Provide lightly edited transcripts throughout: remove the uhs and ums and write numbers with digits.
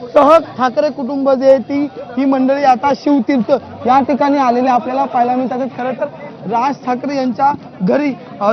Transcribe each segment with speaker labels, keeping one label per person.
Speaker 1: सह ठाकरे कुटुंब जे ही मंडळी आता शिवतीर्थ या ठिकाणी आलेले आपल्याला पाहायला मिळतात। खरं तर राज ठाकरे यांच्या घरी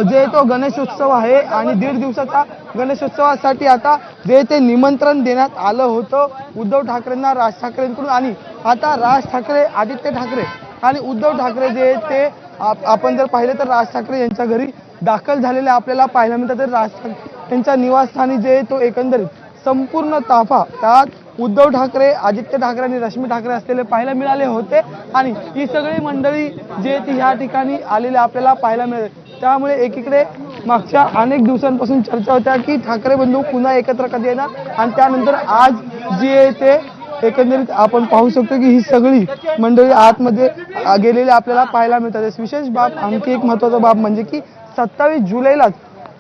Speaker 1: जे तो गणेशोत्सव आहे आणि 1.5 दिवसाचा गणेशोत्सवासाठी आता जे ते निमंत्रण देण्यात आलं होतं उद्धव ठाकरेंना राज ठाकरेंकडून। आणि आता राज ठाकरे, आदित्य ठाकरे आणि उद्धव ठाकरे जे ते आपण जर पाहिलं तर राज ठाकरे यांच्या घरी दाखल झालेले आपल्याला पाहायला मिळतात। तर राज ठाकरे यांच्या निवासस्थानी जे तो एकंदरीत संपूर्ण ताफा त्यात उद्धव ठाकरे, आदित्य ठाकरे आणि रश्मी ठाकरे असलेले पाहायला मिळाले होते। आणि ही सगळी मंडळी जे ती ह्या ठिकाणी आलेले आपल्याला पाहायला मिळाले। त्यामुळे एकीकडे मागच्या अनेक दिवसांपासून चर्चा होत्या की ठाकरे बंधू पुन्हा एकत्र कधी येणार आणि त्यानंतर आज जे ते एकंदरीत आपण पाहू शकतो की ही सगळी मंडळी आतमध्ये गेलेली आपल्याला पाहायला मिळतात। विशेष बाब, आणखी एक महत्त्वाचा बाब म्हणजे की 27 जुलैलाच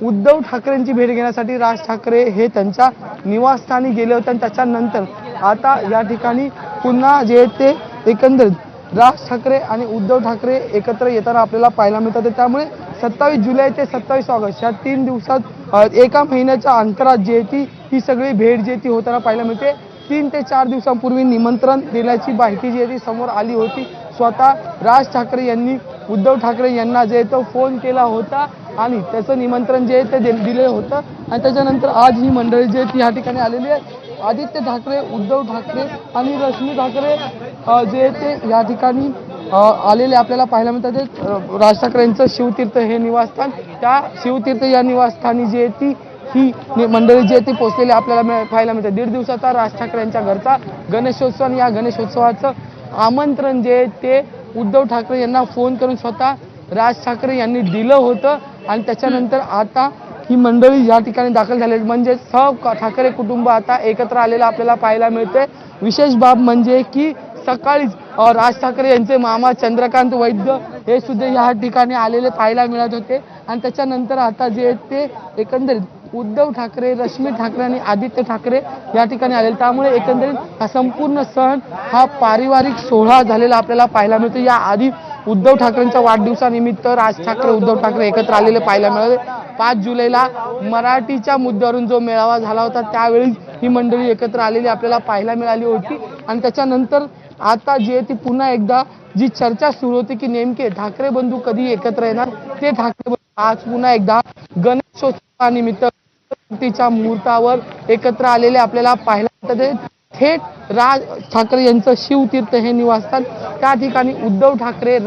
Speaker 1: उद्धव ठाकरेंची भेट घेण्यासाठी राज ठाकरे हे त्यांच्या निवासस्थानी गेले होते आणि त्याच्यानंतर आता या ठिकाणी पुन्हा जे ते एकंदरीत राज ठाकरे आणि उद्धव ठाकरे एकत्र येताना आपल्याला पाहायला मिळतात। त्यामुळे 27 जुलै ते 27 ऑगस्ट या 3 दिवसात एका महिन्याच्या अंतरात जे ती ही सगळी भेट जे ती होताना पाहायला मिळते। 3 ते 4 दिवसांपूर्वी निमंत्रण देण्याची माहिती जी ती समोर आली होती। स्वतः राज ठाकरे यांनी उद्धव ठाकरे यांना जे तो फोन केला होता आणि त्याचं निमंत्रण जे ते दिले होतं आणि त्याच्यानंतर आज ही मंडळी जे ती या ठिकाणी आलेली आहे। आदित्य ठाकरे, उद्धव ठाकरे आणि रश्मी ठाकरे जे ते या ठिकाणी आलेले आपल्याला पाहायला मिळतात। राज ठाकरे यांचं शिवतीर्थ हे निवासस्थान, त्या शिवतीर्थ या निवासस्थानी जे ती ही मंडळी जे ती पोहोचलेली आपल्याला पाहायला मिळते। 1.5 दिवसाचा राज ठाकरे यांच्या घरचा गणेशोत्सव आणि या गणेशोत्सवाचं आमंत्रण जे ते उद्धव ठाकरे यांना फोन करून स्वतः राज ठाकरे यांनी दिलं होतं आणि त्याच्यानंतर आता ही मंडळी या ठिकाणी दाखल झाले म्हणजे सर्व ठाकरे कुटुंब आता एकत्र आलेलं आपल्याला पाहायला मिळते। विशेष बाब म्हणजे की सकाळीच राज ठाकरे यांचे मामा चंद्रकांत वैद्य हे सुद्धा या ठिकाणी आलेले पाहायला मिळत होते आणि त्याच्यानंतर आता जे ते एकंदरीत उद्धव ठाकरे, रश्मी ठाकरे आणि आदित्य ठाकरे या ठिकाणी आलेले। त्यामुळे एकंदरीत हा संपूर्ण सण हा पारिवारिक सोहळा झालेला आपल्याला पाहायला मिळतो। या आधी उद्धव ठाकरेंच्या वाढदिवसानिमित्त राज ठाकरे, उद्धव ठाकरे एकत्र आलेले पाहायला मिळाले। 5 जुलैला मराठीच्या मुद्द्यावरून जो मेळावा झाला होता त्यावेळी ही मंडळी एकत्र आलेली आपल्याला पाहायला मिळाली होती आणि त्याच्यानंतर आता जे ती पुन्हा एकदा जी चर्चा सुरू होती की नेमके ठाकरे बंधू कधी एकत्र येणार, ते ठाकरे आज पुन्हा एकदा गणेशोत्सवानिमित्त तिच्या मुहूर्तावर एकत्र आलेले आपल्याला पाहायला मिळतात। थेट राज ठाकरे यांचं शिवतीर्थ हे निवासस्थान, त्या ठिकाणी उद्धव ठाकरे